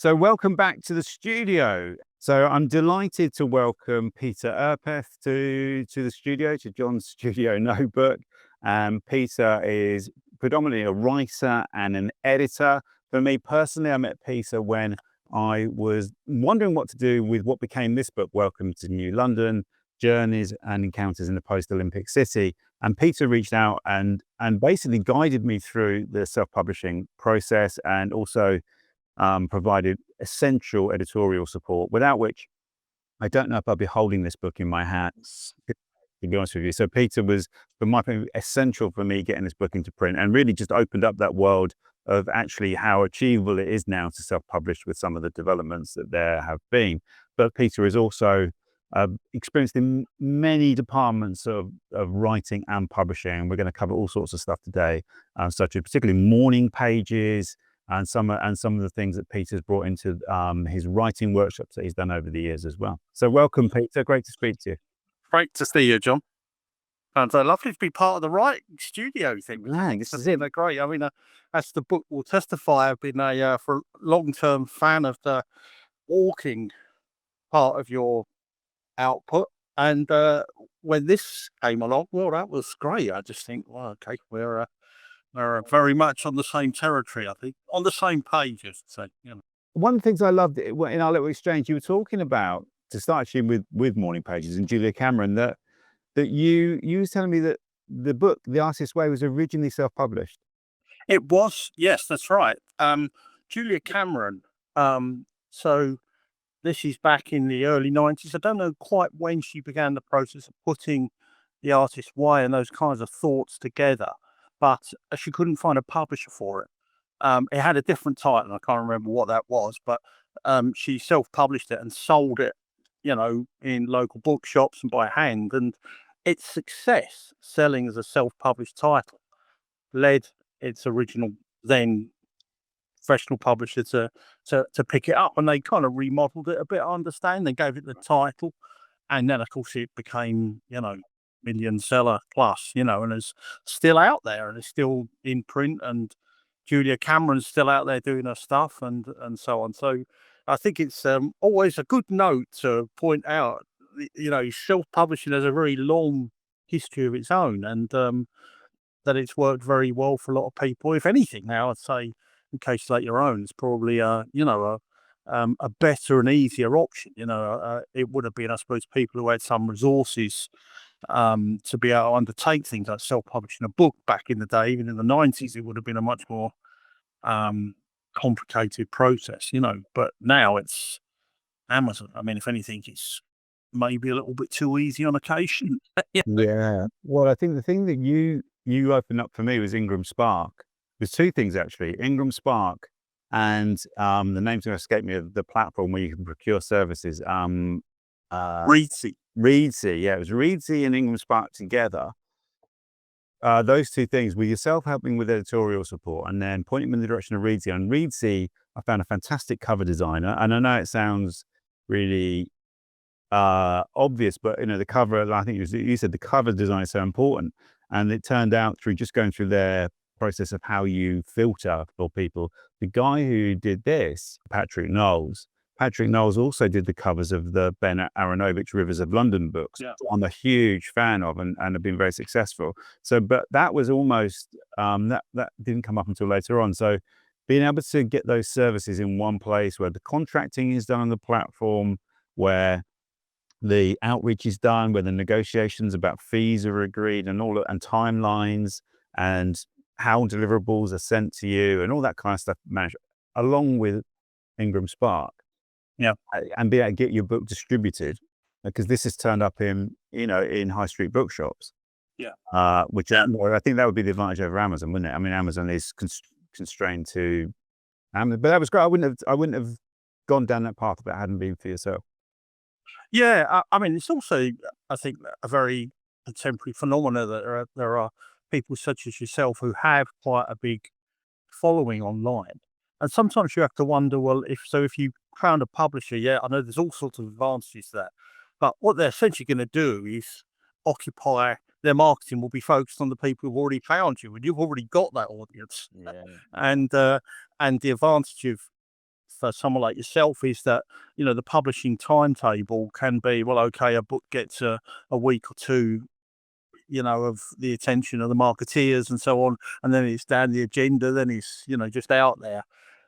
So welcome back to the studio. So I'm delighted to welcome Peter Urpeth to the studio, to John's Studio Notebook. Peter is predominantly a writer and an editor. For me personally, I met Peter when I was wondering what to do with what became this book, Welcome to New London, Journeys and Encounters in the Post-Olympic City. And Peter reached out and basically guided me through the self-publishing process, and also provided essential editorial support, without which I don't know if I'd be holding this book in my hands, to be honest with you. So Peter was, from my point of view, essential for me getting this book into print, and really just opened up that world of actually how achievable it is now to self-publish, with some of the developments that there have been. But Peter is also experienced in many departments of writing and publishing. We're going to cover all sorts of stuff today, such as particularly morning pages, and some of the things that Peter's brought into his writing workshops that he's done over the years as well. So welcome, Peter. Great to speak to you. Great to see you, John. And lovely to be part of the writing studio thing. This is it. They're great. I mean, as the book will testify, I've been a long-term fan of the walking part of your output. And when this came along, well, that was great. I just think, well, okay, we're very much on the same territory, I think, on the same page, as I say. One of the things I loved in our little exchange, you were talking about, to start actually with Morning Pages and Julia Cameron, that you was telling me that the book, The Artist's Way, was originally self-published. It was, yes, that's right. Julia Cameron. So this is back in the early 90s. I don't know quite when she began the process of putting The Artist's Way and those kinds of thoughts together, but she couldn't find a publisher for it. It had a different title, I can't remember what that was, but she self-published it and sold it, in local bookshops and by hand. And its success selling as a self-published title led its original then professional publisher to pick it up, and they kind of remodeled it a bit. I understand they gave it the title, and then of course it became million seller plus, and is still out there and is still in print, and Julia Cameron's still out there doing her stuff, and so on. So I think it's always a good note to point out, self-publishing has a very long history of its own, and that it's worked very well for a lot of people. If anything, now I'd say, in case like your own, it's probably a better and easier option. It would have been, I suppose, people who had some resources to be able to undertake things like self-publishing a book back in the day. Even in the 90s, it would have been a much more complicated process, but now it's Amazon. I mean, if anything, it's maybe a little bit too easy on occasion. Yeah. Well, I think the thing that you opened up for me was Ingram Spark. There's two things, actually: Ingram Spark and the name's going to escape me, of the platform where you can procure services. Reedsy. Yeah, it was Reedsy and Ingram Spark together. Those two things, with yourself helping with editorial support and then pointing them in the direction of Reedsy. And Reedsy, I found a fantastic cover designer. And I know it sounds really obvious, but the cover, I think you said the cover design is so important. And it turned out, through just going through their process of how you filter for people, the guy who did this, Patrick Knowles also did the covers of the Ben Aronovich Rivers of London books. Yeah. I'm a huge fan of, and have been very successful. So, but that was almost, that didn't come up until later on. So being able to get those services in one place, where the contracting is done on the platform, where the outreach is done, where the negotiations about fees are agreed, and timelines, and how deliverables are sent to you, and all that kind of stuff managed, along with Ingram Spark. Yeah. And be able to get your book distributed, because this is turned up in high street bookshops. Yeah. Which I think that would be the advantage over Amazon, wouldn't it? I mean, Amazon is constrained to Amazon, but that was great. I wouldn't have gone down that path if it hadn't been for yourself. Yeah, I mean, it's also, I think, a very contemporary phenomena that there are people such as yourself who have quite a big following online. And sometimes you have to wonder, well, if you found a publisher, yeah, I know there's all sorts of advantages to that, but what they're essentially going to do is occupy their marketing will be focused on the people who've already found you, and you've already got that audience. Yeah. And the advantage of for someone like yourself is that, the publishing timetable can be, well, okay, a book gets a week or two, of the attention of the marketeers and so on, and then it's down the agenda, then it's, just out there.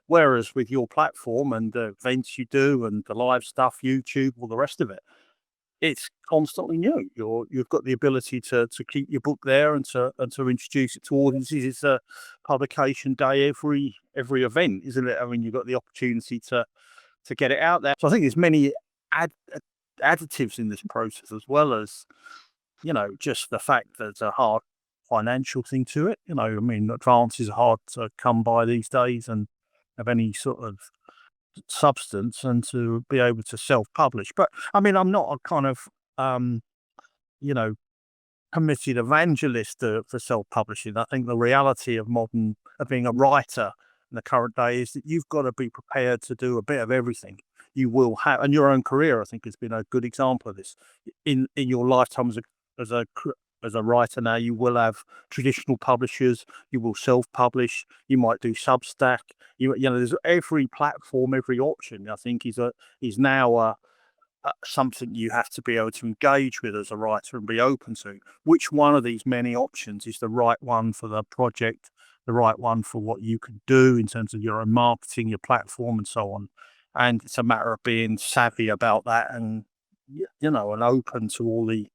Whereas with your platform and the events you do and the live stuff, YouTube, all the rest of it, it's constantly new. You've got the ability to keep your book there and to introduce it to audiences. It's a publication day every event, isn't it? I mean, you've got the opportunity to get it out there. So I think there's many additives in this process, as well as, just the fact that there's a hard financial thing to it. I mean, advances are hard to come by these days and of any sort of substance, and to be able to self-publish. But I mean, I'm not a kind of, you know, committed evangelist for self-publishing. I think the reality of being a writer in the current day is that you've got to be prepared to do a bit of everything. You will have, and your own career, I think, has been a good example of this. In your lifetime as a cr- as a writer, now you will have traditional publishers. You will self-publish. You might do Substack. There's every platform, every option. I think is now something you have to be able to engage with as a writer and be open to. Which one of these many options is the right one for the project, the right one for what you can do in terms of your own marketing, your platform, and so on. And it's a matter of being savvy about that, and and open to all the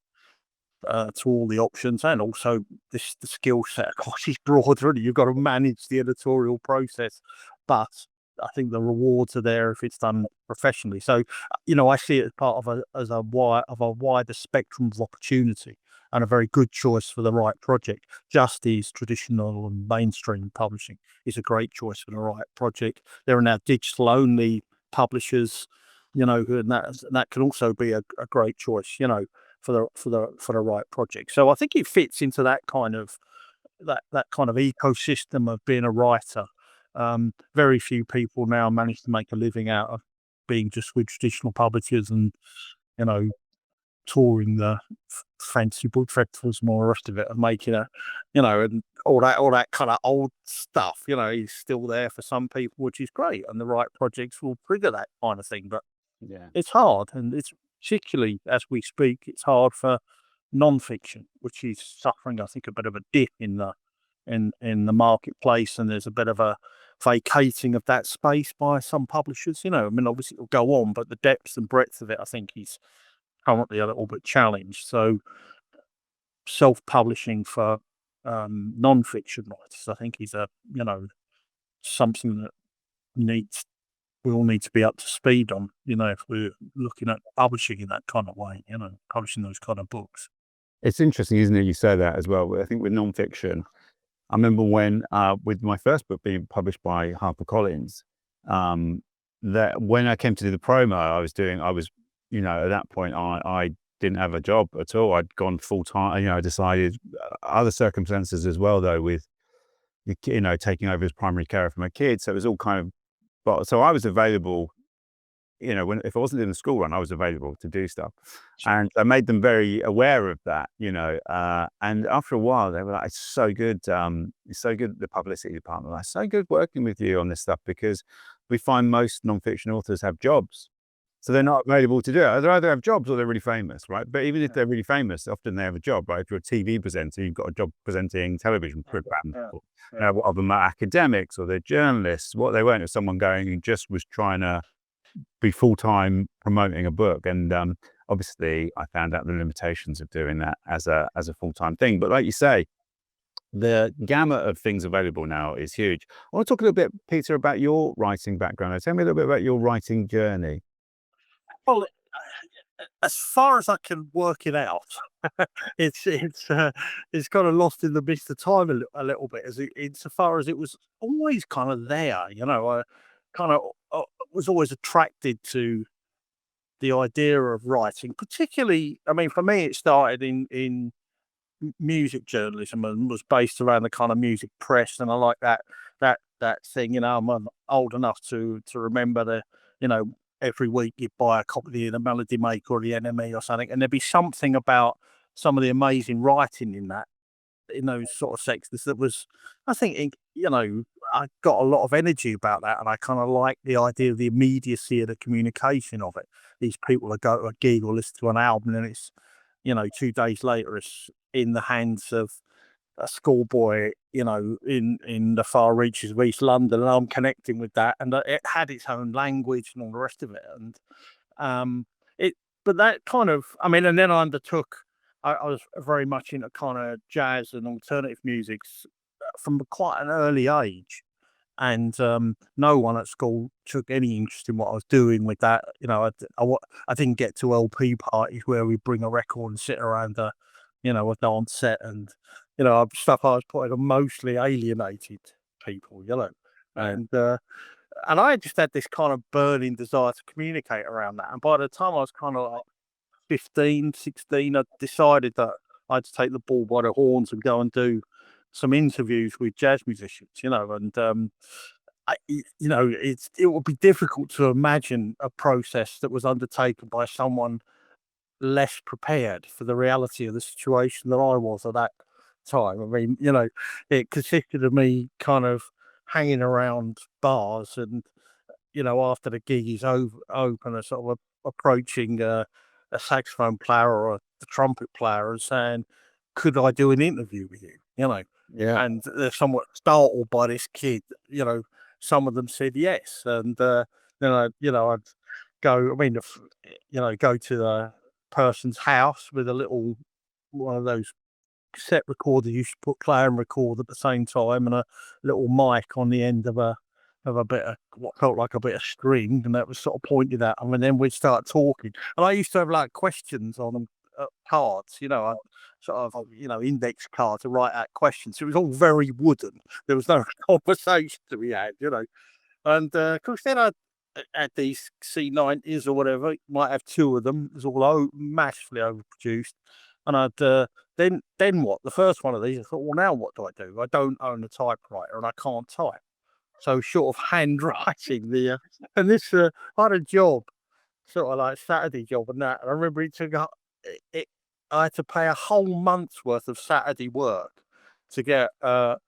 options, and also the skill set, of course, is broad. Really, you've got to manage the editorial process, but I think the rewards are there if it's done professionally. So, I see it as part of a wider spectrum of opportunity, and a very good choice for the right project. Just as traditional and mainstream publishing is a great choice for the right project. There are now digital only publishers, and that can also be a great choice, for the right project. So I think it fits into that kind of ecosystem of being a writer. Very few people now manage to make a living out of being just with traditional publishers and, you know, touring the fancy book festivals and all the rest of it, and making and all that kind of old stuff, is still there for some people, which is great. And the right projects will trigger that kind of thing. But Yeah. it's hard, and it's particularly as we speak, it's hard for non-fiction, which is suffering, I think, a bit of a dip in the marketplace, and there's a bit of a vacating of that space by some publishers. I mean, obviously it'll go on, but the depth and breadth of it, I think, is currently a little bit challenged. So self-publishing for non-fiction writers, I think, is something that needs we all need to be up to speed on, if we're looking at publishing in that kind of way, publishing those kind of books. It's interesting, isn't it? You say that as well. I think with nonfiction, I remember when, with my first book being published by HarperCollins, that when I came to do the promo, at that point, I didn't have a job at all. I'd gone full time. I decided other circumstances as well, though, with taking over as primary carer for my kids. So it was all kind of, but so I was available. If I wasn't in the school run, I was available to do stuff, and I made them very aware of that. And after a while, they were like, "It's so good. It's so good." The publicity department, like, "So good working with you on this stuff," because we find most nonfiction authors have jobs, so they're not available to do it. They either have jobs or they're really famous, right? But even if they're really famous, often they have a job, right? If you're a TV presenter, you've got a job presenting television programs. A lot of them are academics or they're journalists. What they weren't is someone who just was trying to be full-time promoting a book. And obviously I found out the limitations of doing that as a full-time thing. But like you say, the gamut of things available now is huge. I want to talk a little bit, Peter, about your writing background. Tell me a little bit about your writing journey. Well, as far as I can work it out, it's kind of lost in the mist of time a little bit, insofar as it was always kind of there. I kind of was always attracted to the idea of writing, particularly. I mean, for me, it started in music journalism and was based around the kind of music press, and I like that thing. I'm old enough to remember every week you'd buy a copy of the Melody Maker or the NME or something, and there'd be something about some of the amazing writing in those sort of sectors that was, I think, I got a lot of energy about that, and I kind of like the idea of the immediacy of the communication of it. These people that go to a gig or listen to an album, and it's 2 days later, it's in the hands of a schoolboy, in the far reaches of East London, and I'm connecting with that, and it had its own language and all the rest of it, and um, it. But that kind of, I mean, and then I undertook. I was very much into kind of jazz and alternative music from quite an early age, and no one at school took any interest in what I was doing with that. I didn't get to LP parties where we bring a record and sit around a dance set, and stuff I was putting on mostly alienated people, and I just had this kind of burning desire to communicate around that. And by the time I was kind of like 15, 16, I decided that I had to take the bull by the horns and go and do some interviews with jazz musicians, and it would be difficult to imagine a process that was undertaken by someone less prepared for the reality of the situation than I was at that time. I mean, it consisted of me kind of hanging around bars and after the gig is open, a sort of approaching a saxophone player or the trumpet player and saying, "Could I do an interview with you?" Yeah. And they're somewhat startled by this kid. Some of them said yes, and then I'd go. I mean, go to the person's house with a little one of those cassette recorder you should put play and record at the same time, and a little mic on the end of a bit of what felt like a bit of string, and that was sort of pointed at them, and then we'd start talking. And I used to have like questions on them, cards, I sort of index card to write out questions. It was all very wooden. There was no conversation to be had, and of course, then I had these C90s or whatever. Might have two of them. It was all massively overproduced, and then what? The first one of these, I thought, well, now what do I do? I don't own a typewriter and I can't type, so sort of handwriting and this I had a job, sort of like Saturday job and that. And I remember it took up it. I had to pay a whole month's worth of Saturday work to get a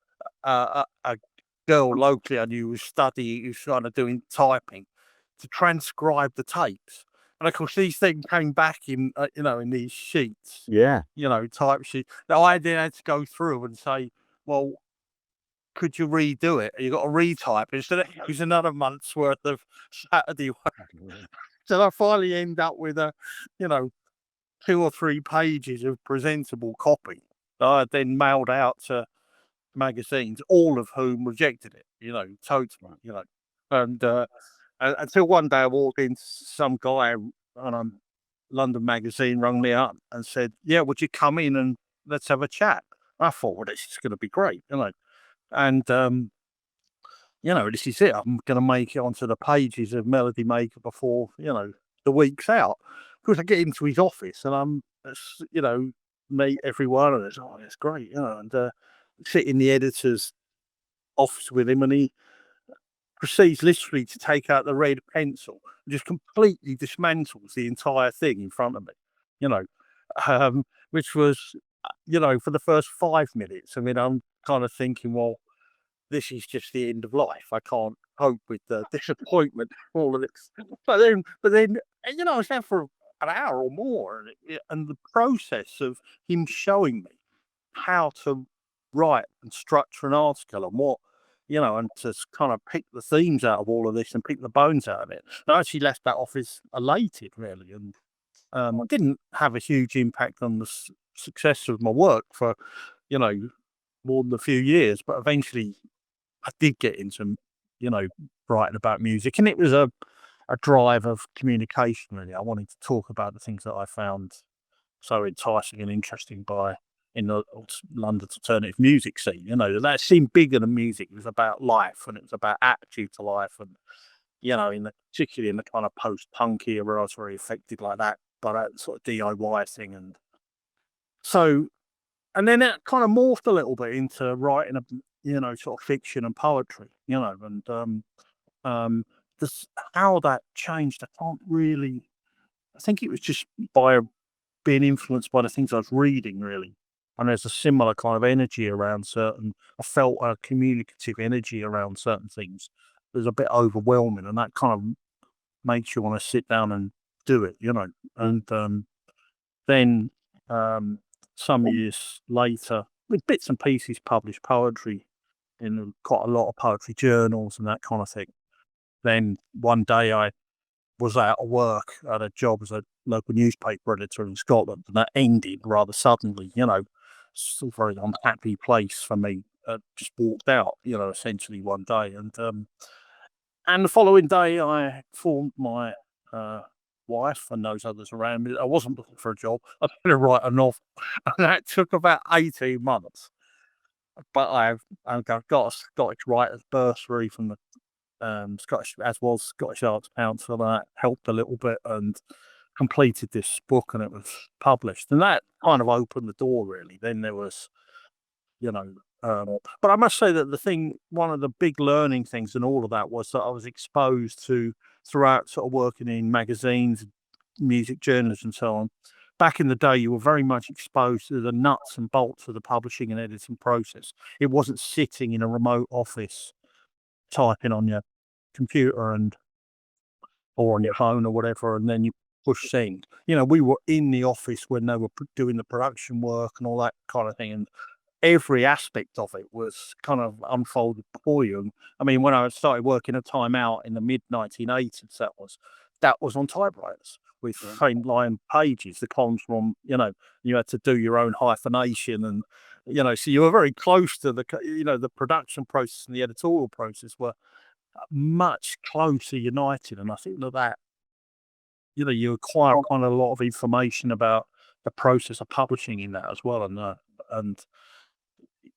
girl locally I knew who's kind of doing typing to transcribe the tapes. And of course, these things came back in these sheets, Yeah. type sheet that I then had to go through and say, well, could you redo it? You got to retype it. So that was another month's worth of Saturday work. So I finally end up with you know, 2 or 3 pages of presentable copy that I then mailed out to magazines, all of whom rejected it, totally, and until one day I walked into some guy on a London magazine rung me up and said, "Yeah, would you come in and let's have a chat?" I thought, well, this is going to be great, and this is it. I'm going to make it onto the pages of Melody Maker before the week's out. Of course, I get into his office and meet everyone, and it's it's great, and sit in the editor's office with him, and he proceeds literally to take out the red pencil and just completely dismantles the entire thing in front of me, you know, which was, for the first 5 minutes. I mean, I'm kind of thinking, well, this is just the end of life. I can't cope with the disappointment, all of this. But then, I was there for an hour or more, and the process of him showing me how to write and structure an article and and to kind of pick the themes out of all of this and pick the bones out of it. I actually left that office elated, really, and it didn't have a huge impact on the success of my work for, you know, more than a few years, but eventually I did get into, writing about music, and it was a drive of communication, really. I wanted to talk about the things that I found so enticing and interesting in the London's alternative music scene. That seemed bigger than music. It was about life, and it was about attitude to life, and particularly in the kind of post-punk era, I was very affected like that by that sort of DIY thing, and so and then it kind of morphed a little bit into writing sort of fiction and poetry, and um, this how that changed. I can't really. I think it was just by being influenced by the things I was reading, really. and there's a similar kind of energy around I felt a communicative energy around certain things. It was a bit overwhelming, and that kind of makes you want to sit down and do it, And then some years later, with bits and pieces, published poetry in quite a lot of poetry journals and that kind of thing. Then one day I was out of work. I had a job as a local newspaper editor in Scotland, and that ended rather suddenly. It's a very unhappy place for me. Just walked out, essentially one day, and the following day I formed my wife and those others around me. I wasn't looking for a job. I was going to write a novel, and that took about 18 months. But I've got a Scottish writers bursary from the Scottish Arts Council, and that helped a little bit, and completed this book, and it was published, and that kind of opened the door really. Then there was, you know, but I must say that one of the big learning things in all of that was that I was exposed to throughout sort of working in magazines, music journals, and so on. Back in the day, you were very much exposed to the nuts and bolts of the publishing and editing process. It wasn't sitting in a remote office typing on your computer or on your phone or whatever, and then you push send. We were in the office when they were doing the production work and all that kind of thing, and every aspect of it was kind of unfolded before you. I mean, when I started working at Time Out in the mid 1980s, that was on typewriters with faint line pages. The columns from, you had to do your own hyphenation, and so you were very close to the production process, and the editorial process were much closer united. And I think that you acquire kind of a lot of information about the process of publishing in that as well, and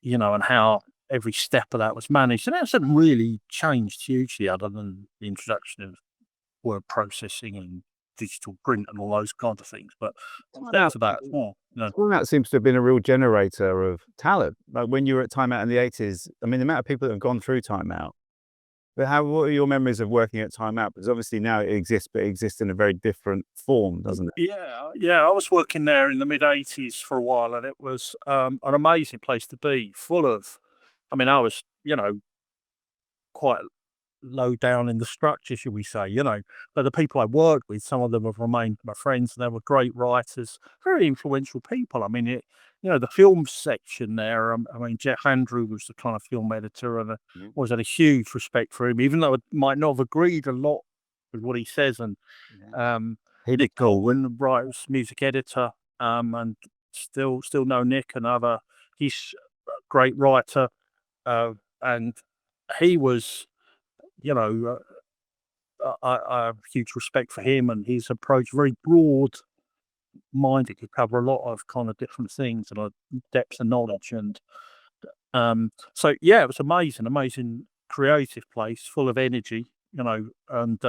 and how every step of that was managed. And that hasn't really changed hugely, other than the introduction of word processing and digital print and all those kinds of things. But down to that as well. Well, that seems to have been a real generator of talent. Like when you were at Time Out in the 80s, I mean, the amount of people that have gone through Time Out. But what are your memories of working at Time Out? Because obviously now it exists, but it exists in a very different form, doesn't it? Yeah. I was working there in the mid 80s for a while, and it was an amazing place to be, full of, I mean, I was, quite low down in the structure, should we say, but the people I worked with, some of them have remained my friends, and they were great writers, very influential people. I mean, the film section there, I mean, Jeff Andrew was the kind of film editor, and I always had a huge respect for him, even though I might not have agreed a lot with what he says. And Nick Goldwyn, writer's music editor, and still know Nick, he's a great writer, and he was, I have huge respect for him and his approach, very broad minded, could cover a lot of kind of different things and a depth of knowledge. And so yeah, it was amazing creative place, full of energy, and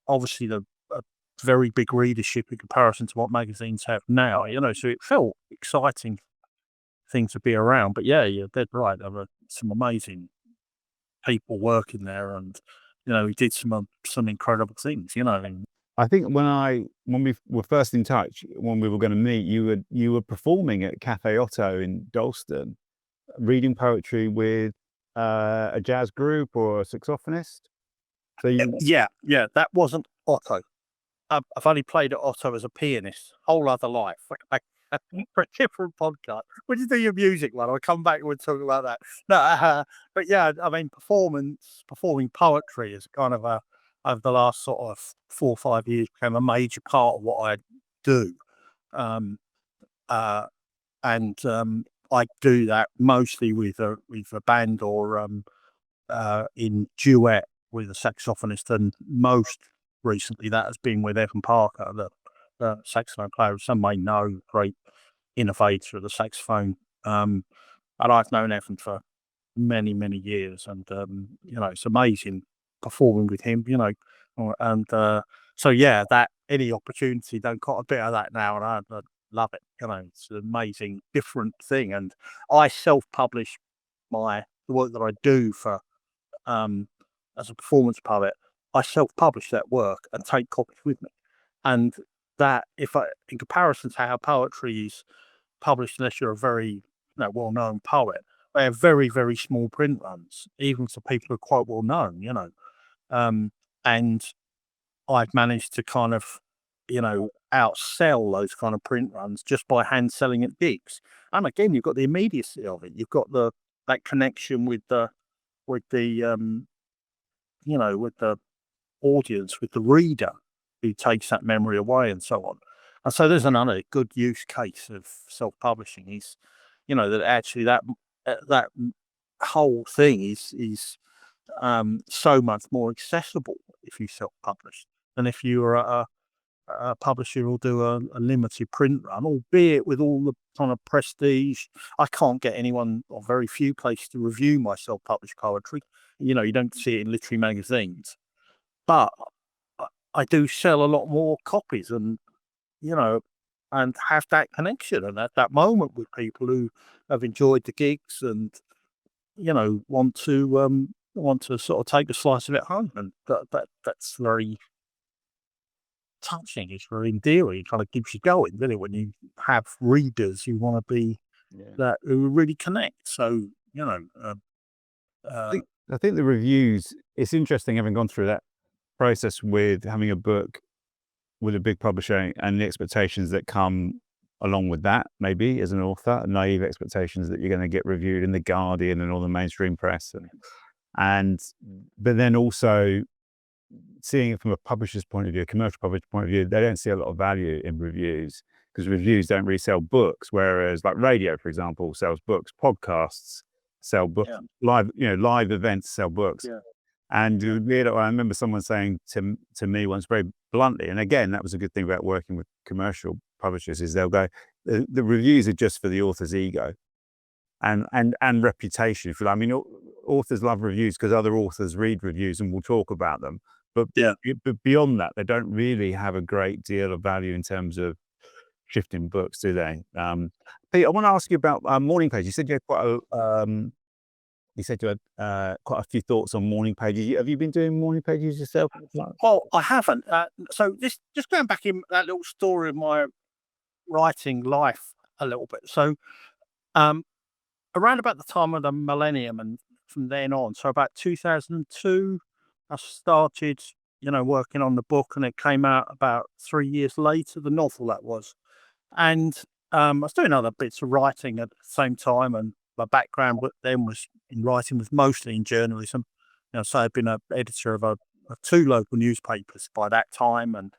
obviously the very big readership in comparison to what magazines have now, so it felt exciting thing to be around. But yeah, you're dead right. There were some amazing people working there, and we did some incredible things. And I think when we were first in touch, when we were going to meet, you were performing at Cafe Otto in Dalston, reading poetry with a jazz group or a saxophonist. So yeah, that wasn't Otto. I've only played at Otto as a pianist, whole other life. For a different podcast. When you do your music one, I'll come back and we'll talk about that. No, but yeah, I mean, performing poetry is kind of over the last sort of 4 or 5 years became a major part of what I do. Um, and I do that mostly with a band, or in duet with a saxophonist, and most recently that has been with Evan Parker, the saxophone player, some may know, great innovator of the saxophone. And I've known Evan for many, many years, and it's amazing performing with him, and so yeah, that any opportunity, don't got a bit of that now, and I love it. It's an amazing, different thing. And I self-publish the work that I do for as a performance poet. I self-publish that work and take copies with me, and that, in comparison to how poetry is published unless you're a very well-known poet. They have very, very small print runs, even for people who are quite well known, and I've managed to kind of, outsell those kind of print runs just by hand selling at gigs. And again, you've got the immediacy of it. You've got that connection with the with the with the audience, with the reader who takes that memory away and so on. And so there's another good use case of self-publishing is, that actually that whole thing is so much more accessible if you self-publish than if you are a publisher who'll do a limited print run, albeit with all the kind of prestige. I can't get anyone or very few places to review my self-published poetry. You don't see it in literary magazines, but I do sell a lot more copies you know, and have that connection and that moment with people who have enjoyed the gigs and, want to sort of take a slice of it home. And that's very touching. It's very endearing. It kind of keeps you going, really, when you have readers who want to be that who really connect. So, I think the reviews, it's interesting having gone through that process with having a book with a big publisher and the expectations that come along with that, maybe as an author, naive expectations that you're going to get reviewed in the Guardian and all the mainstream press, but then also seeing it from a publisher's point of view, a commercial publisher's point of view, they don't see a lot of value in reviews because reviews don't really sell books, whereas like radio, for example, sells books, podcasts sell books, live events sell books. And I remember someone saying to me once very bluntly, and again, that was a good thing about working with commercial publishers, is they'll go, the reviews are just for the author's ego and reputation. If you like. I mean, authors love reviews because other authors read reviews and will talk about them. But beyond that, they don't really have a great deal of value in terms of shifting books, do they? Pete, I want to ask you about morning pages. You said you had quite a few thoughts on morning pages. Have you been doing morning pages yourself? Well, I haven't. So this just going back in that little story of my writing life a little bit. So, around about the time of the millennium and from then on, so about 2002, I started, working on the book, and it came out about 3 years later, the novel that was. And I was doing other bits of writing at the same time, and my background then was in writing, was mostly in journalism. So I'd been an editor of 2 local newspapers by that time, and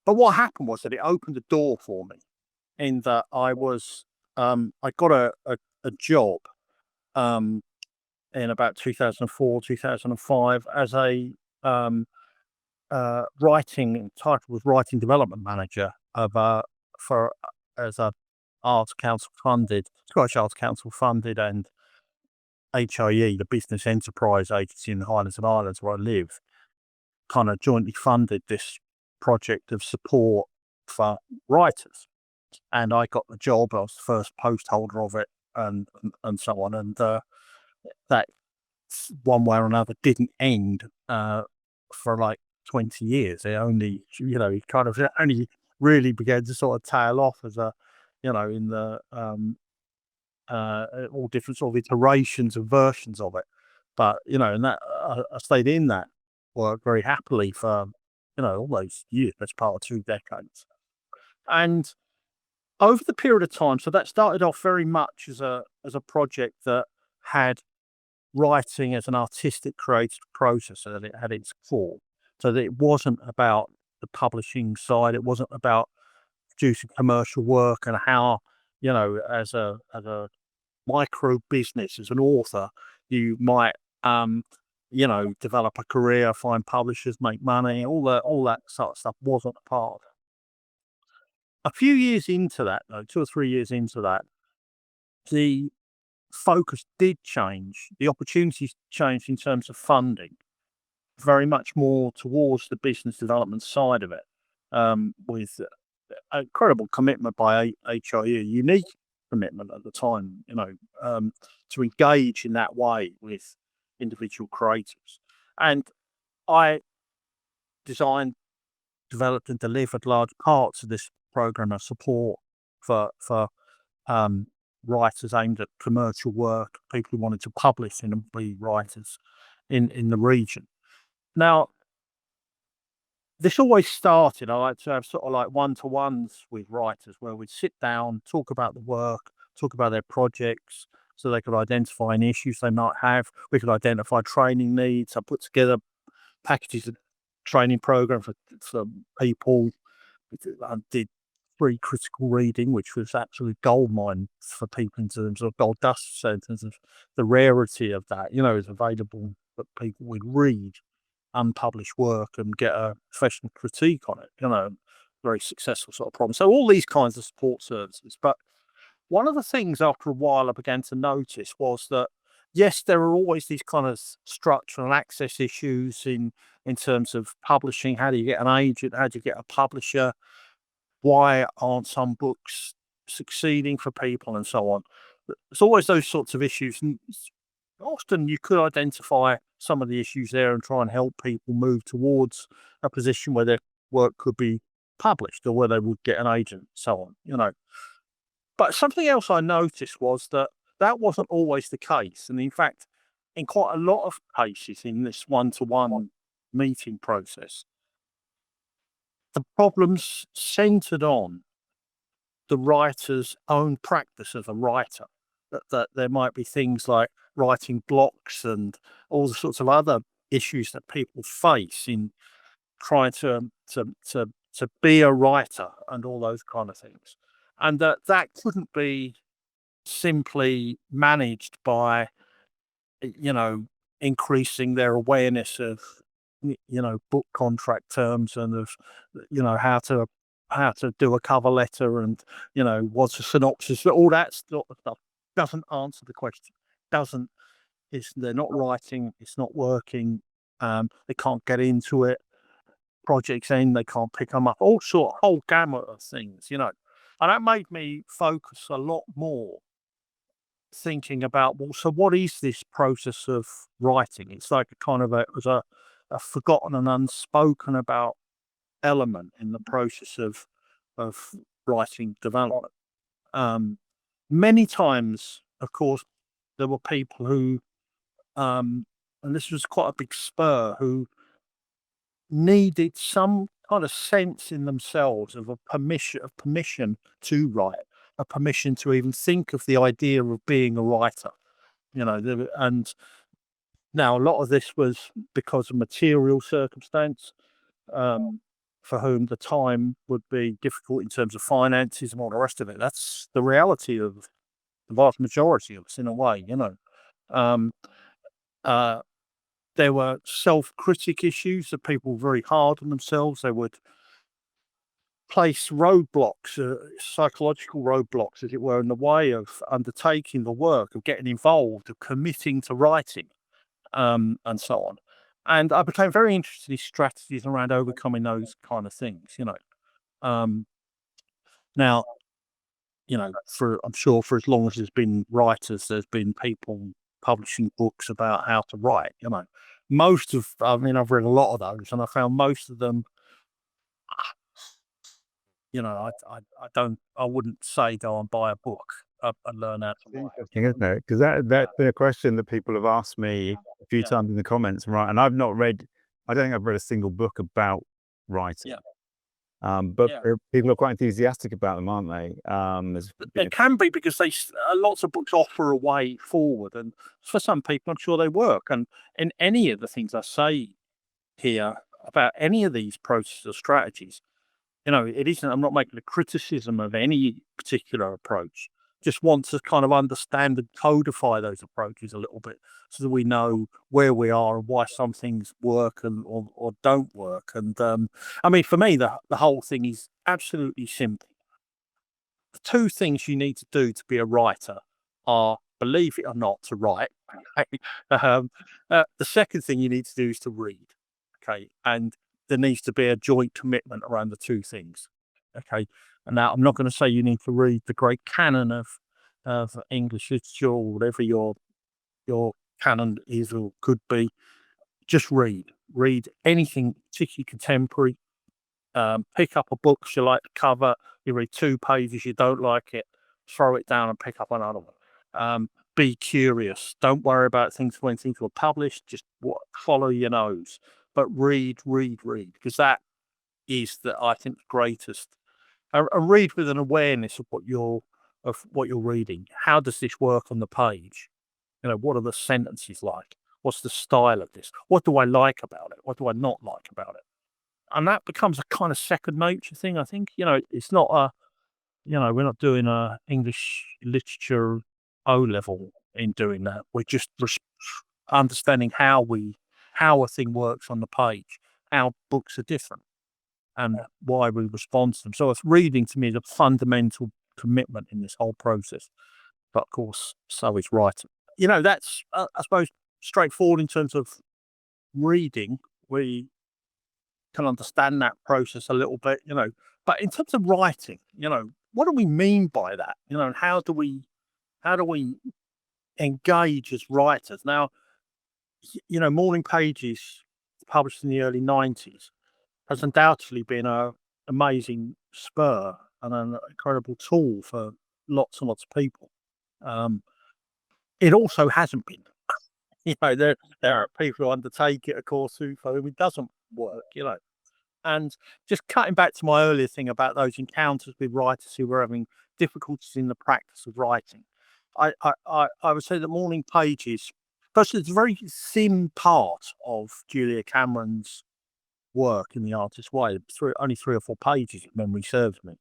but what happened was that it opened a door for me in that I got a job in about 2004, 2005 as a title was writing development manager as a Arts Council funded, Scottish Arts Council funded, and HIE, the Business Enterprise Agency in the Highlands and Islands where I live, kind of jointly funded this project of support for writers. And I got the job. I was the first post holder of it, and so on. And that one way or another didn't end for like 20 years. It only, it only really began to sort of tail off as in the all different sort of iterations and versions of it. But and that I stayed in that work very happily for all those years. That's part of 2 decades, and over the period of time, so that started off very much as a project that had writing as an artistic creative process, so that it had its core. So that it wasn't about the publishing side, it wasn't about producing commercial work and how, as a micro business, as an author, you might develop a career, find publishers, make money, all that sort of stuff wasn't a part of it. A few years into that, though, 2 or 3 years into that, the focus did change. The opportunities changed in terms of funding, very much more towards the business development side of it, with incredible commitment by HIE, a unique commitment at the time, to engage in that way with individual creators. And I designed developed and delivered large parts of this program of support for writers aimed at commercial work, people who wanted to publish and be writers in the region. Now, this always started, I like to have sort of like one-to-ones with writers where we'd sit down, talk about the work, talk about their projects, so they could identify any issues they might have. We could identify training needs. I put together packages of training program for people. I did free critical reading, which was absolute goldmine for people in terms of gold dust in terms of the rarity of that. Is available that people would read unpublished work and get a professional critique on it. Very successful sort of problem. So all these kinds of support services. But one of the things after a while I began to notice was that yes, there are always these kind of structural access issues in terms of publishing. How do you get an agent? How do you get a publisher? Why aren't some books succeeding for people and so on? There's always those sorts of issues. And often you could identify some of the issues there and try and help people move towards a position where their work could be published or where they would get an agent, so on. But something else I noticed was that that wasn't always the case. And in fact, in quite a lot of cases in this one-to-one meeting process, the problems centered on the writer's own practice as a writer. That there might be things like writing blocks and all the sorts of other issues that people face in trying to be a writer and all those kind of things. And that couldn't be simply managed by, increasing their awareness of, book contract terms and of, how to do a cover letter and, what's a synopsis, all that sort of stuff doesn't answer the question. Doesn't they're not writing, it's not working, they can't get into it, projects end, they can't pick them up, whole gamut of things, And that made me focus a lot more thinking about, well, so what is this process of writing? It's like a kind of a forgotten and unspoken about element in the process of writing development. Many times, of course, there were people who, and this was quite a big spur, who needed some kind of sense in themselves of permission to write, a permission to even think of the idea of being a writer. And now a lot of this was because of material circumstance, for whom the time would be difficult in terms of finances and all the rest of it. That's the reality of the vast majority of us, in a way. Um, uh, there were self-critic issues that people were very hard on themselves. They would place roadblocks, psychological roadblocks, as it were, in the way of undertaking the work, of getting involved, of committing to writing, and so on. And I became very interested in strategies around overcoming those kind of things. Um, Now, I'm sure for as long as there's been writers, there's been people publishing books about how to write. I've read a lot of those, and I found most of them. I wouldn't say go and buy a book and learn how to write. Interesting, isn't it? Because that's been a question that people have asked me a few Yeah. times in the comments, right? And I don't think I've read a single book about writing. Yeah. But Yeah. people are quite enthusiastic about them, aren't they? There can be, because lots of books offer a way forward, and for some people, I'm sure they work. And in any of the things I say here about any of these processes or strategies, it isn't. I'm not making a criticism of any particular approach. Just want to kind of understand and codify those approaches a little bit, so that we know where we are and why some things work or don't work. And for me, the whole thing is absolutely simple. The two things you need to do to be a writer are, believe it or not, to write. Okay? The second thing you need to do is to read. Okay, and there needs to be a joint commitment around the two things. Okay, and now I'm not going to say you need to read the great canon of English literature or whatever your canon is or could be. Just read anything, particularly contemporary. Pick up a book you like the cover, you read 2 pages, you don't like it, throw it down and pick up another one. Be curious. Don't worry about things when things were published. Just follow your nose, but read, because that is I think the greatest. And read with an awareness of what you're reading. How does this work on the page? What are the sentences like? What's the style of this? What do I like about it? What do I not like about it? And that becomes a kind of second nature thing, I think. It's not we're not doing a English literature O level in doing that. We're just understanding how a thing works on the page, how books are different, and why we respond to them. So it's reading to me the fundamental commitment in this whole process. But of course, so is writing. That's I suppose straightforward in terms of reading. We can understand that process a little bit, But in terms of writing, what do we mean by that? And how do we engage as writers? Now, Morning Pages, published in the early 90s, has undoubtedly been a amazing spur and an incredible tool for lots and lots of people. It also hasn't been. There are people who undertake it, of course, for whom it doesn't work. And just cutting back to my earlier thing about those encounters with writers who were having difficulties in the practice of writing, I would say that Morning Pages, firstly, it's a very thin part of Julia Cameron's work in the artist's way. Only 3 or 4 pages, if memory serves me.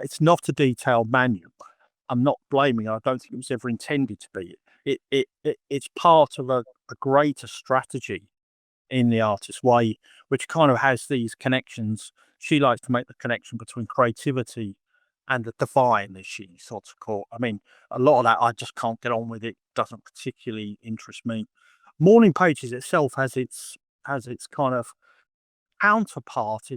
It's not a detailed manual. I'm not blaming. I don't think it was ever intended to be. It's part of a greater strategy in the artist's way, which kind of has these connections. She likes to make the connection between creativity and the divine, as she sort of call. I mean, a lot of that I just can't get on with. It doesn't particularly interest me. Morning Pages itself has its kind of counterpart.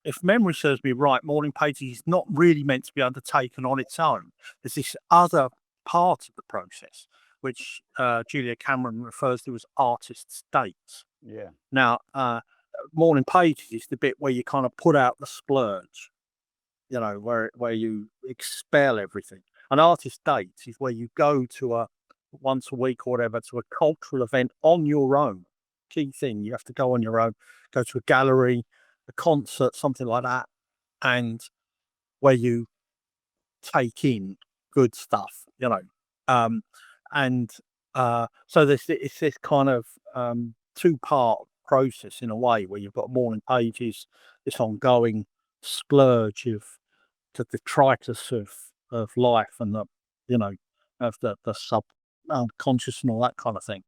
If memory serves me right, Morning Pages is not really meant to be undertaken on its own. There's this other part of the process, which Julia Cameron refers to as artist states. Yeah. Now, Morning Pages is the bit where you kind of put out the splurge, where you expel everything. An artist dates is where you go to a once a week or whatever to a cultural event on your own. Key thing, you have to go on your own, go to a gallery, a concert, something like that, and where you take in good stuff, Um, and so it's this kind of 2-part process in a way, where you've got Morning Pages, this ongoing splurge of the detritus of life and of the sub conscious and all that kind of thing,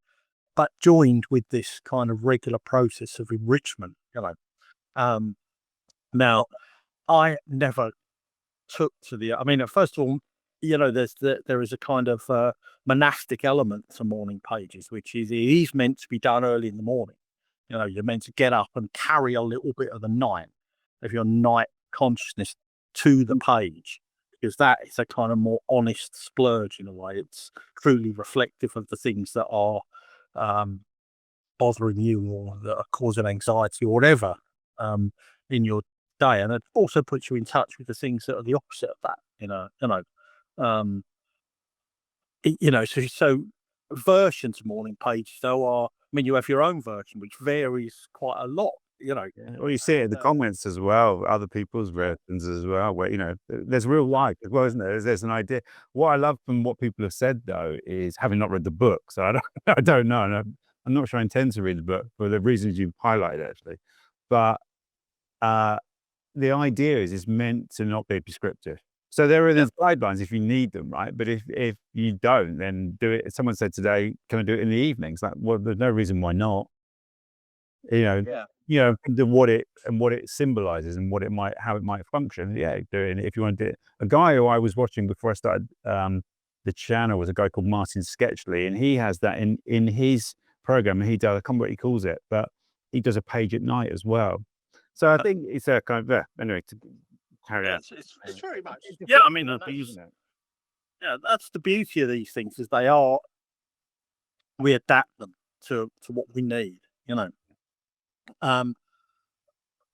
but joined with this kind of regular process of enrichment. Um, Now, I never took to I mean, first of all, there is a kind of monastic element to Morning Pages, which is it is meant to be done early in the morning. You're meant to get up and carry a little bit of the night of your night consciousness to the page, because that is a kind of more honest splurge in a way. It's truly reflective of the things that are um, bothering you or that are causing anxiety or whatever in your day, and it also puts you in touch with the things that are the opposite of that. Um, so versions of Morning Pages though are. I mean, you have your own version, which varies quite a lot. Yeah. Well, you see it in the comments as well, other people's versions as well, where, there's real life as well, isn't there? There's an idea. What I love from what people have said, though, is having not read the book, so I don't, I don't know, and I'm not sure I intend to read the book for the reasons you've highlighted, actually. But the idea is it's meant to not be prescriptive. So there are the guidelines if you need them, right? But if you don't, then do it. Someone said today, "Can I do it in the evenings?" Like, well, there's no reason why not. What it symbolizes and how it might function. Yeah, doing it if you want to do it. A guy who I was watching before I started the channel was a guy called Martin Sketchley, and he has that in his program. And he does, I can't remember what he calls it, but he does a page at night as well. So I think it's a kind of anyway to carry on. It's very much. Yeah, I mean, that's the beauty of these things is we adapt them to what we need. Um,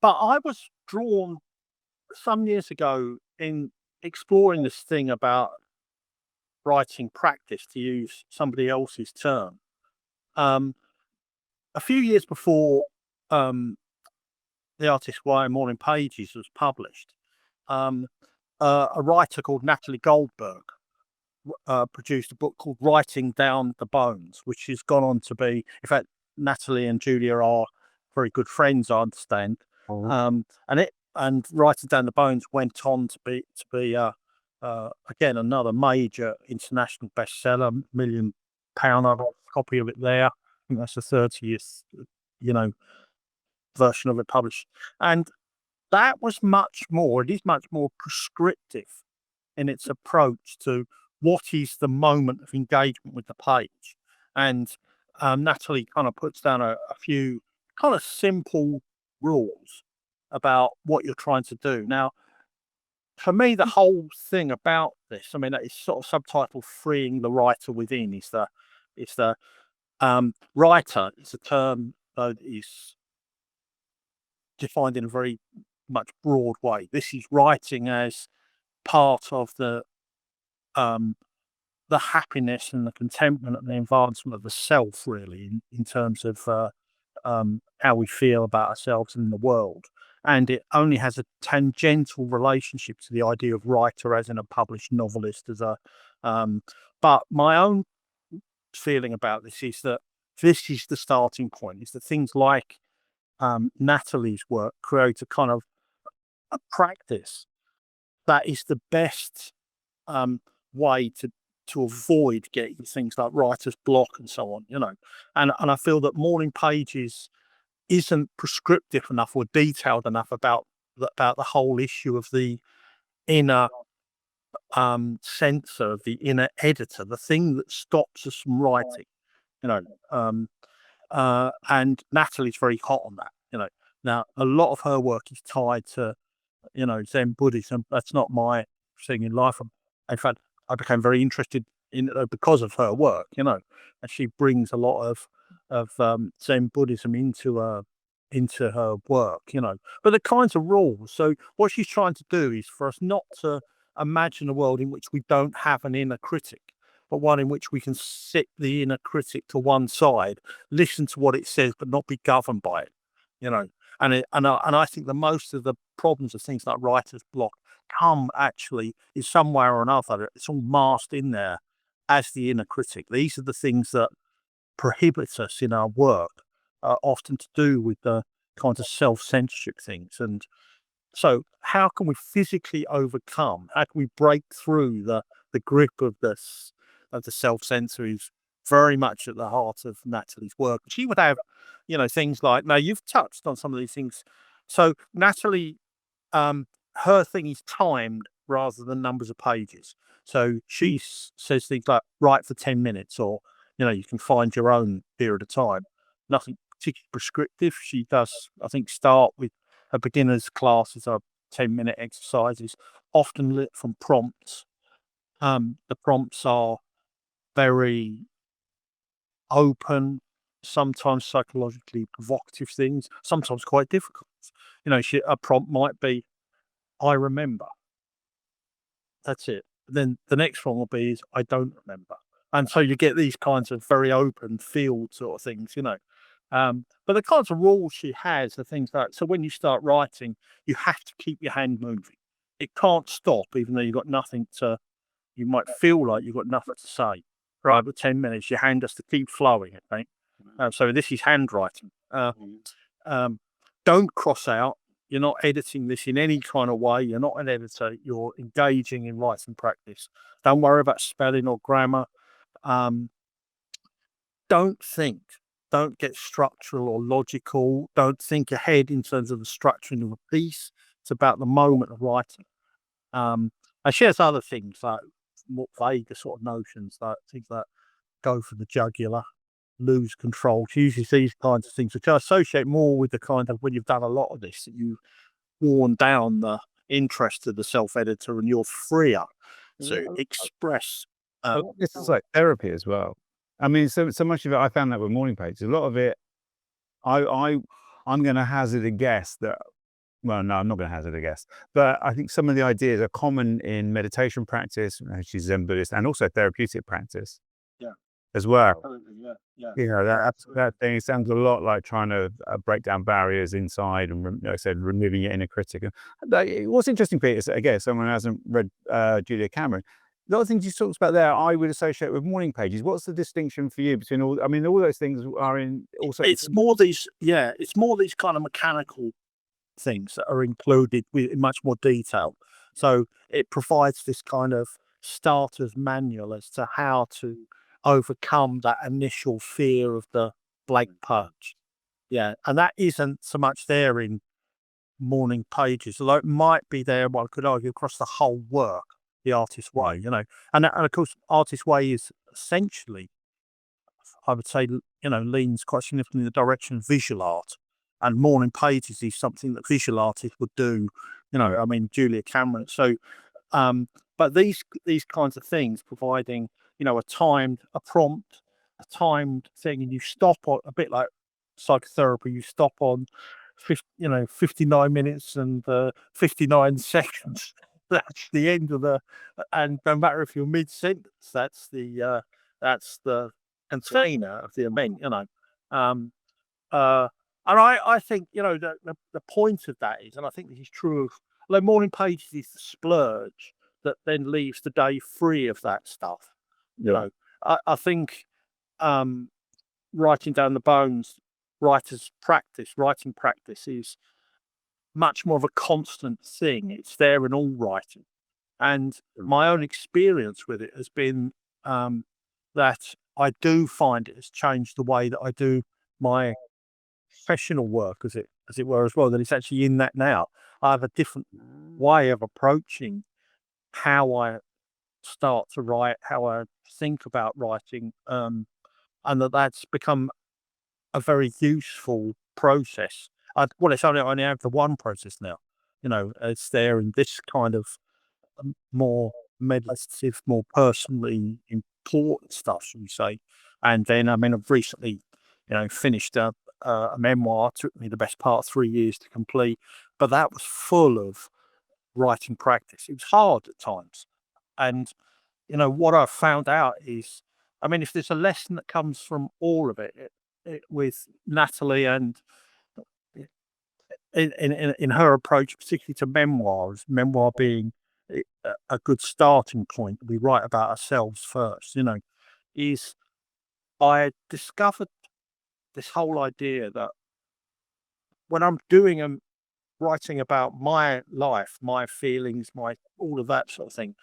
But I was drawn some years ago in exploring this thing about writing practice, to use somebody else's term. Um, a few years before um, The Artist's Way and Morning Pages was published, um, a writer called Natalie Goldberg produced a book called Writing Down the Bones, which has gone on to be, in fact, Natalie and Julia are very good friends, I understand. Mhm. And Writing Down the Bones went on to be again another major international bestseller, £1 million. I've got a copy of it there. I think that's the 30th, you know, version of it published. And that was much more. It is much more prescriptive in its approach to what is the moment of engagement with the page. And Natalie kind of puts down a few kind of simple rules about what you're trying to do. Now, for me, the whole thing about this, I mean, it's sort of subtitle "Freeing the Writer Within" is the writer is a term that is defined in a very much broad way. This is writing as part of um, the happiness and the contentment and the advancement of the self, really, in terms of how we feel about ourselves and the world. And it only has a tangential relationship to the idea of writer, as in a published novelist, as a. Um, but my own feeling about this is that this is the starting point. Is that things like Natalie's work create a kind of a practice that is the best um, way to avoid getting things like writer's block and so on, you know. And I feel that Morning Pages isn't prescriptive enough or detailed enough about the whole issue of the inner censor, of the inner editor, the thing that stops us from writing, you know. Um, and Natalie's very hot on that, you know. Now, a lot of her work is tied to, you know, Zen Buddhism. That's not my thing in life. In fact, I became very interested in it because of her work, you know, and she brings a lot of Zen Buddhism into her work, you know. But the kinds of rules. So what she's trying to do is for us not to imagine a world in which we don't have an inner critic, but one in which we can sit the inner critic to one side, listen to what it says, but not be governed by it, you know. And I think the most of the problems of things like writer's block come actually in some way or another. It's all masked in there as the inner critic. These are the things that prohibit us in our work, often to do with the kinds of self-censorship things. And so how can we physically overcome, how can we break through the grip of this of the self-censor is very much at the heart of Natalie's work. She would have, you know, things like, now you've touched on some of these things. So Natalie, um, her thing is timed rather than numbers of pages. So she says things like write for 10 minutes, or, you know, you can find your own period of time. Nothing particularly prescriptive. She does, I think, start with a beginner's classes are 10-minute exercises, often lit from prompts. The prompts are very open, sometimes psychologically provocative things, sometimes quite difficult. You know, a prompt might be, I remember. That's it. Then the next one will be is I don't remember. And so you get these kinds of very open field sort of things, you know. But the kinds of rules she has are things like, so when you start writing, you have to keep your hand moving. It can't stop, even though you've got nothing to, you might feel like you've got nothing to say. Right, but 10 minutes, your hand has to keep flowing, I think. So this is handwriting. Um, don't cross out. You're not editing this in any kind of way. You're not an editor. You're engaging in writing practice. Don't worry about spelling or grammar. Um, don't think. Don't get structural or logical. Don't think ahead in terms of the structuring of a piece. It's about the moment of writing. And she has other things like more vague sort of notions, like things like go for the jugular, lose control. She uses these kinds of things, which I associate more with the kind of when you've done a lot of this, that you've worn down the interest of the self-editor and you're freer to express. This is like therapy as well. I mean, so much of it, I found that with Morning Pages. A lot of it, I I'm going to hazard a guess that well, no, I'm not going to hazard a guess, but I think some of the ideas are common in meditation practice, she's Zen Buddhist, and also therapeutic practice Yeah, as well. absolutely. Yeah, yeah, You know, yeah, that absolutely. that thing sounds a lot like trying to break down barriers inside and, like I said, removing your inner critic. And what's interesting, Peter, is, again, someone who hasn't read Julia Cameron, a lot of things you talked about there, I would associate with morning pages. What's the distinction for you between all? I mean, all those things are in also. It's more these kind of mechanical things that are included with in much more detail. So it provides this kind of starter's manual as to how to overcome that initial fear of the blank page. Yeah, and that isn't so much there in morning pages, although it might be there, one could argue, across the whole work, the artist's way, you know. And of course, artist's way is essentially, I would say, leans quite significantly in the direction of visual art. And morning pages is something that visual artists would do, I mean, Julia Cameron. So, but these kinds of things, providing, a prompt, a timed thing, and you stop on a bit like psychotherapy, you stop on 59 minutes and 59 seconds. That's the end of and no matter if you're mid sentence, that's the container of the event, Um, uh, and I think, the point of that is, and I think this is true of, like, morning pages is the splurge that then leaves the day free of that stuff. You Yeah. know, I think, um, writing down the bones, writing practice is much more of a constant thing. It's there in all writing. And my own experience with it has been, that I do find it has changed the way that I do my professional work, as it were, as well. That it's actually in that now. I have a different way of approaching how I start to write, how I think about writing, and that's become a very useful process. It's only I only have the one process now. It's there in this kind of more meditative, more personally important stuff, shall we say. And then, I mean, I've recently, finished a memoir. It took me the best part of 3 years to complete, but that was full of writing practice. It was hard at times. And, what I've found out is, I mean, if there's a lesson that comes from all of it with Natalie and in her approach, particularly to memoirs, memoir being a good starting point. We write about ourselves first, is I discovered this whole idea that when I'm writing about my life, my feelings, my all of that sort of thing,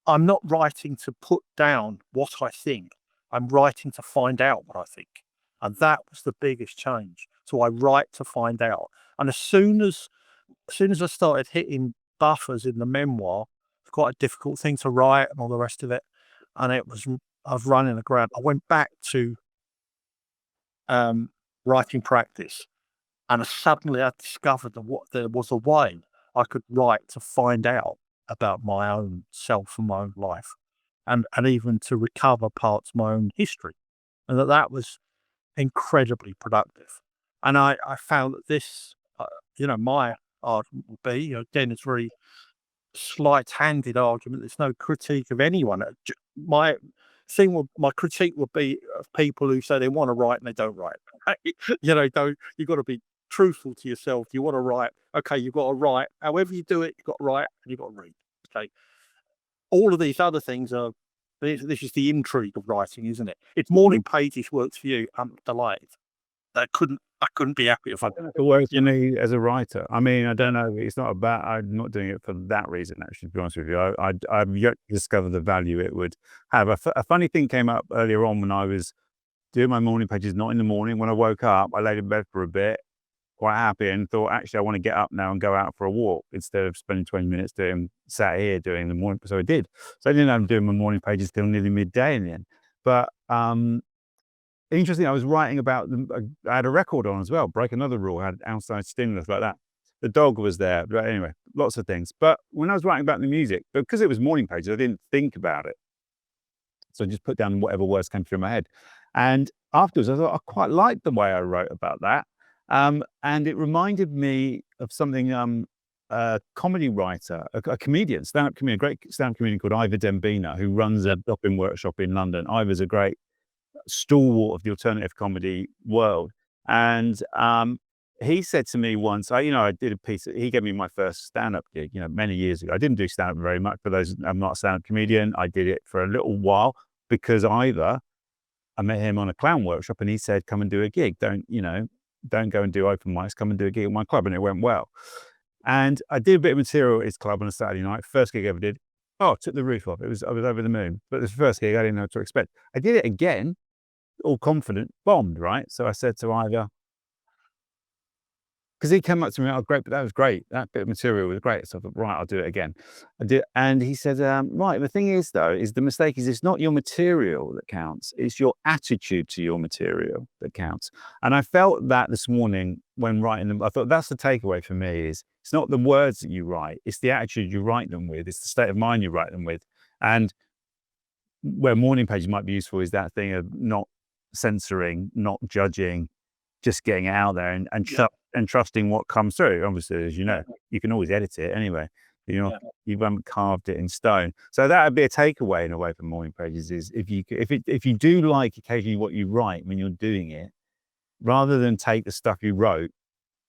I'm not writing to put down what I think. I'm writing to find out what I think. And that was the biggest change. So I write to find out. And as soon as I started hitting buffers in the memoir, it's quite a difficult thing to write and all the rest of it. And I was running aground. I went back to um, writing practice, and suddenly I discovered that there was a way I could write to find out about my own self and my own life, and even to recover parts of my own history, and that was incredibly productive. And I found that this, my argument would be, again, it's very slight-handed argument. There's no critique of anyone. My critique would be of people who say they want to write and they don't write. Don't you've got to be truthful to yourself. You want to write, okay, you've got to write. However you do it, you've got to write and you've got to read. Okay, all of these other things are. This is the intrigue of writing, isn't it? If morning pages works for you, I'm delighted. I couldn't be happier I for don't know if it works for me as a writer. I mean, I don't know. It's not about. I'm not doing it for that reason. Actually, to be honest with you, I've yet to discover the value it would have. A funny thing came up earlier on when I was doing my morning pages. Not in the morning. When I woke up, I laid in bed for a bit, quite happy, and thought, actually, I want to get up now and go out for a walk instead of spending 20 minutes sat here doing the morning. So I did. So I didn't have doing my morning pages till nearly midday in the end. But interesting, I was writing about them. I had a record on as well, Break Another Rule, had outside stimulus like that. The dog was there, but anyway, lots of things. But when I was writing about the music, because it was morning pages, I didn't think about it. So I just put down whatever words came through my head. And afterwards, I thought I quite liked the way I wrote about that. And it reminded me of something, a comedy writer, a comedian, stand-up comedian, a great stand-up comedian called Ivor Dembina, who runs a drop-in workshop in London. Ivor's a great stalwart of the alternative comedy world. And he said to me once, I did a piece, he gave me my first stand-up gig, many years ago. I didn't do stand-up very much, for those, I'm not a stand-up comedian. I did it for a little while because Ivor, I met him on a clown workshop and he said, come and do a gig. Don't go and do open mics, come and do a gig at my club. And it went well. And I did a bit of material at his club on a Saturday night, first gig I ever did. Oh, took the roof off. I was over the moon. But this first gig, I didn't know what to expect. I did it again, all confident, bombed, right? So I said to Ivor, because he came up to me, oh, great, but that was great. That bit of material was great. So I thought, right, I'll do it again. I did, and he said, right, the thing is, though, is the mistake is it's not your material that counts. It's your attitude to your material that counts. And I felt that this morning when writing them. I thought that's the takeaway for me is it's not the words that you write, it's the attitude you write them with. It's the state of mind you write them with. And where morning pages might be useful is that thing of not censoring, not judging, just getting it out there and trusting what comes through. Obviously, as you know, you can always edit it anyway. You haven't carved it in stone. So that would be a takeaway in a way from morning pages is if you do like occasionally what you write when you're doing it, rather than take the stuff you wrote,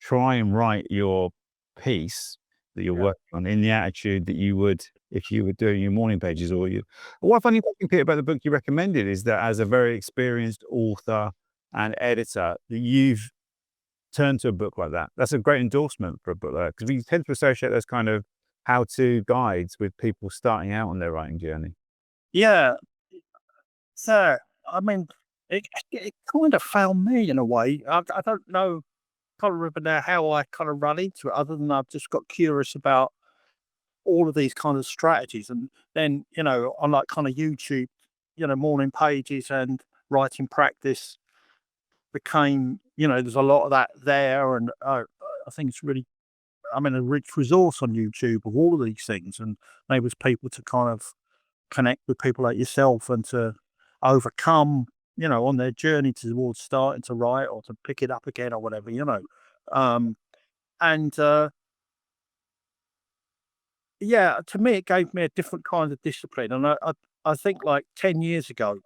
try and write your piece that you're working on in the attitude that you would if you were doing your morning pages or you. What I find interesting, Peter, about the book you recommended is that as a very experienced author and editor, that you've turned to a book like that. That's a great endorsement for a book like that, because we tend to associate those kind of how-to guides with people starting out on their writing journey. Yeah. So, I mean, it kind of found me in a way. I don't know, can't remember now how I kind of run into it, other than I've just got curious about all of these kind of strategies. And then, on like kind of YouTube, morning pages and writing practice became, there's a lot of that there. And I think it's really, a rich resource on YouTube of all of these things, and enables people to kind of connect with people like yourself and to overcome, on their journey towards starting to write or to pick it up again or whatever. Um, and Yeah, to me, it gave me a different kind of discipline. And I think like 10 years ago,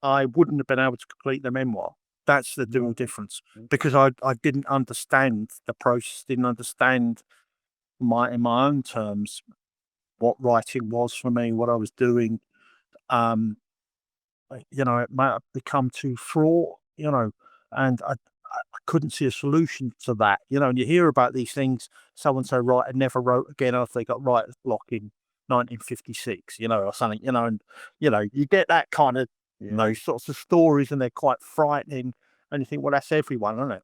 I wouldn't have been able to complete the memoir. That's the real difference, because I didn't understand the process, didn't understand in my own terms what writing was for me, what I was doing. Um, it might have become too fraught, and I couldn't see a solution to that, and you hear about these things, someone say, right, I never wrote again after they got writer's block in 1956, or something, and, you get that kind of, those sorts of stories, and they're quite frightening, and you think, well, that's everyone, isn't it?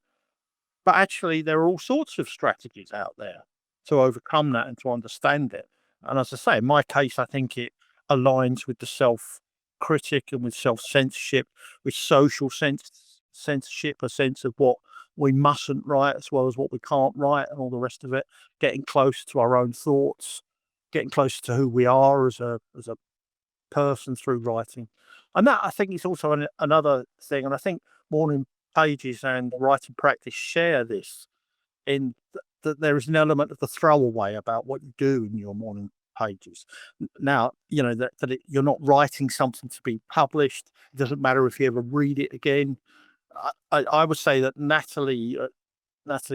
But actually, there are all sorts of strategies out there to overcome that and to understand it. And as I say, in my case, I think it aligns with the self critic and with self censorship, with social censorship, a sense of what we mustn't write as well as what we can't write, and all the rest of it. Getting close to our own thoughts, getting closer to who we are as a person through writing. And that, I think, is also another thing. And I think morning pages and writing practice share this in that there is an element of the throwaway about what you do in your morning pages. Now, you're not writing something to be published. It doesn't matter if you ever read it again. I would say that Natalie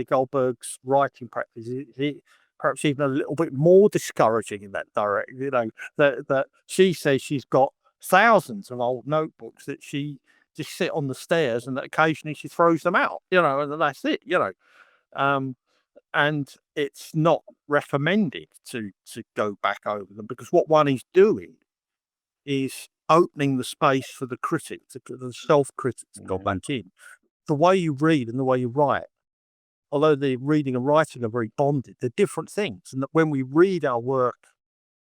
Goldberg's writing practice is perhaps even a little bit more discouraging in that direction. That she says she's got thousands of old notebooks that she just sit on the stairs, and that occasionally she throws them out. And that's it. Um, and it's not recommended to go back over them, because what one is doing is opening the space for the critic, the self critic to go back in. The way you read and the way you write, although the reading and writing are very bonded, they're different things. And that when we read our work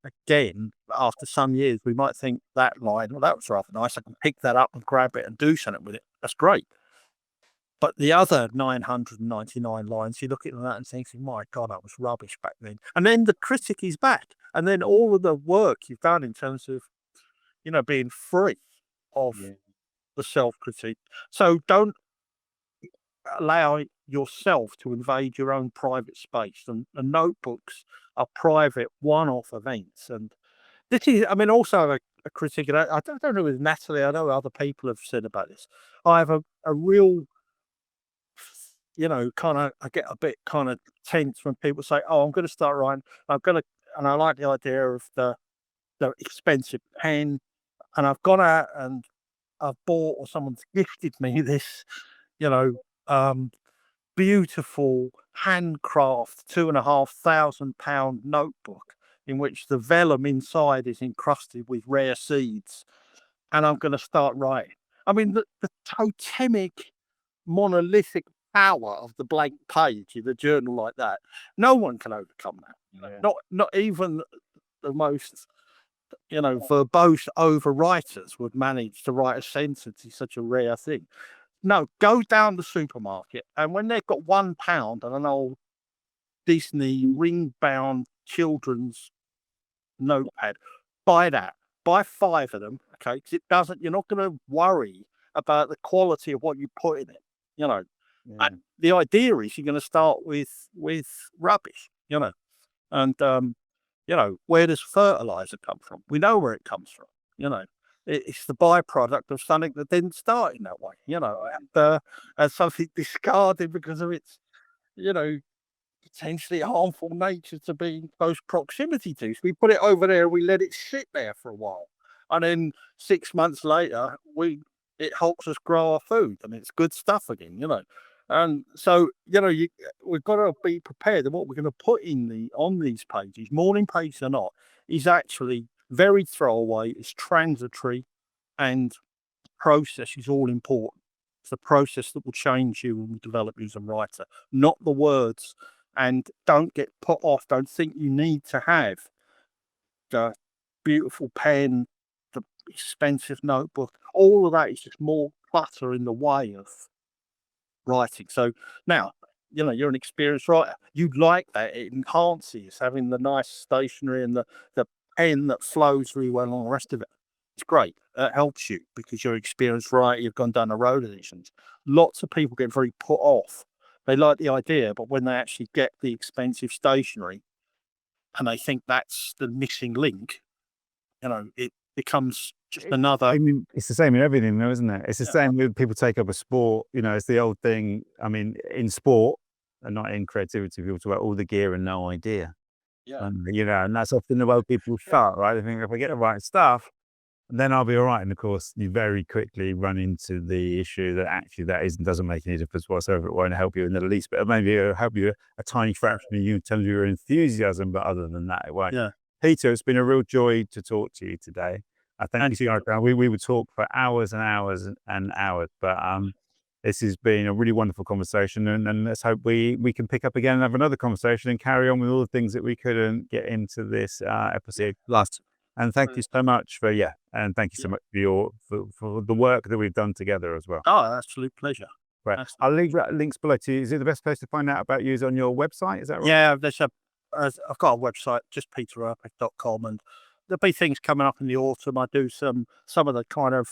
again after some years, we might think that line, well, that was rather nice. I can pick that up and grab it and do something with it. That's great. But the other 999 lines, you look at that and think, my God, that was rubbish back then. And then the critic is back. And then all of the work you've done in terms of, being free of the self critique. So don't allow yourself to invade your own private space, and notebooks are private one-off events. And this is, I mean, also a critique, and I don't know with Natalie, I know other people have said about this. I have a real, kind of, I get a bit kind of tense when people say, "Oh, I'm going to start writing. I'm going to," and I like the idea of the expensive pen, and I've gone out and I've bought, or someone's gifted me this, you know, um, beautiful handcraft £2,500 notebook in which the vellum inside is encrusted with rare seeds, and I'm going to start writing. I mean, the totemic, monolithic power of the blank page in a journal like that, no one can overcome that. Yeah. Not even the most, verbose overwriters would manage to write a sentence is such a rare thing. No, go down the supermarket, and when they've got £1 and an old Disney ring-bound children's notepad, buy that. Buy 5 of them, okay? Because it doesn't. You're not going to worry about the quality of what you put in it. You know, Yeah. the idea is you're going to start with rubbish. And where does fertilizer come from? We know where it comes from. It's the byproduct of something that didn't start in that way. And something discarded because of its, you know, potentially harmful nature to be in close proximity to. So we put it over there, we let it sit there for a while, and then 6 months later, it helps us grow our food, and it's good stuff again. And so, we've got to be prepared. And what we're going to put on these pages, morning pages or not, is actually very throwaway. It's transitory, and process is all important. It's the process that will change you and will develop you as a writer, not the words. And don't get put off. Don't think you need to have the beautiful pen, the expensive notebook. All of that is just more clutter in the way of writing. So now, you're an experienced writer. You'd like that. It enhances having the nice stationery and the pen that flows really well and all the rest of it. It's great. It helps you because you're an experienced writer. You've gone down the road of these things. Lots of people get very put off. They like the idea, but when they actually get the expensive stationery and they think that's the missing link, it becomes just another. I mean, it's the same in everything, though, isn't it? It's the Yeah. same with people take up a sport. It's the old thing. I mean, in sport and not in creativity, people talk about all the gear and no idea. Yeah. And that's often the way people start, right? They think if I get the right stuff, then I'll be all right. And of course, you very quickly run into the issue that actually doesn't make any difference whatsoever. It won't help you in the least bit. Maybe it'll help you a tiny fraction in terms of your enthusiasm, but other than that, it won't. Yeah. Peter, it's been a real joy to talk to you today. I thank you so much. We would talk for hours and hours and hours, but this has been a really wonderful conversation, and let's hope we can pick up again and have another conversation and carry on with all the things that we couldn't get into this episode last. And thank you so much and thank you so much for the work that we've done together as well. Oh, absolute pleasure. Right. I'll leave links below to you. Is it the best place to find out about you is on your website? Is that right? Yeah, I've got a website, just peterurpeth.com, and there'll be things coming up in the autumn. I do some of the kind of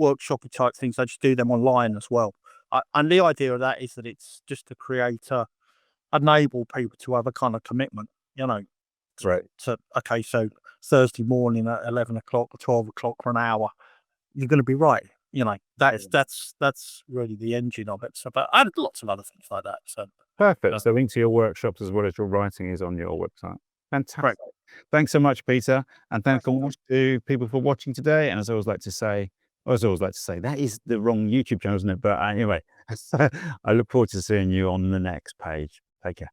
workshopy type things. I just do them online as well. And the idea of that is that it's just to enable people to have a kind of commitment, That's right. So Thursday morning at 11 o'clock or 12 o'clock for an hour, you're going to be right. That's really the engine of it. So, but I had lots of other things like that. So perfect. So link to your workshops as well as your writing is on your website. Fantastic. Right. Thanks so much, Peter. And thanks to people for watching today. And as I always like to say, that is the wrong YouTube channel, isn't it? But anyway, I look forward to seeing you on the next page. Take care.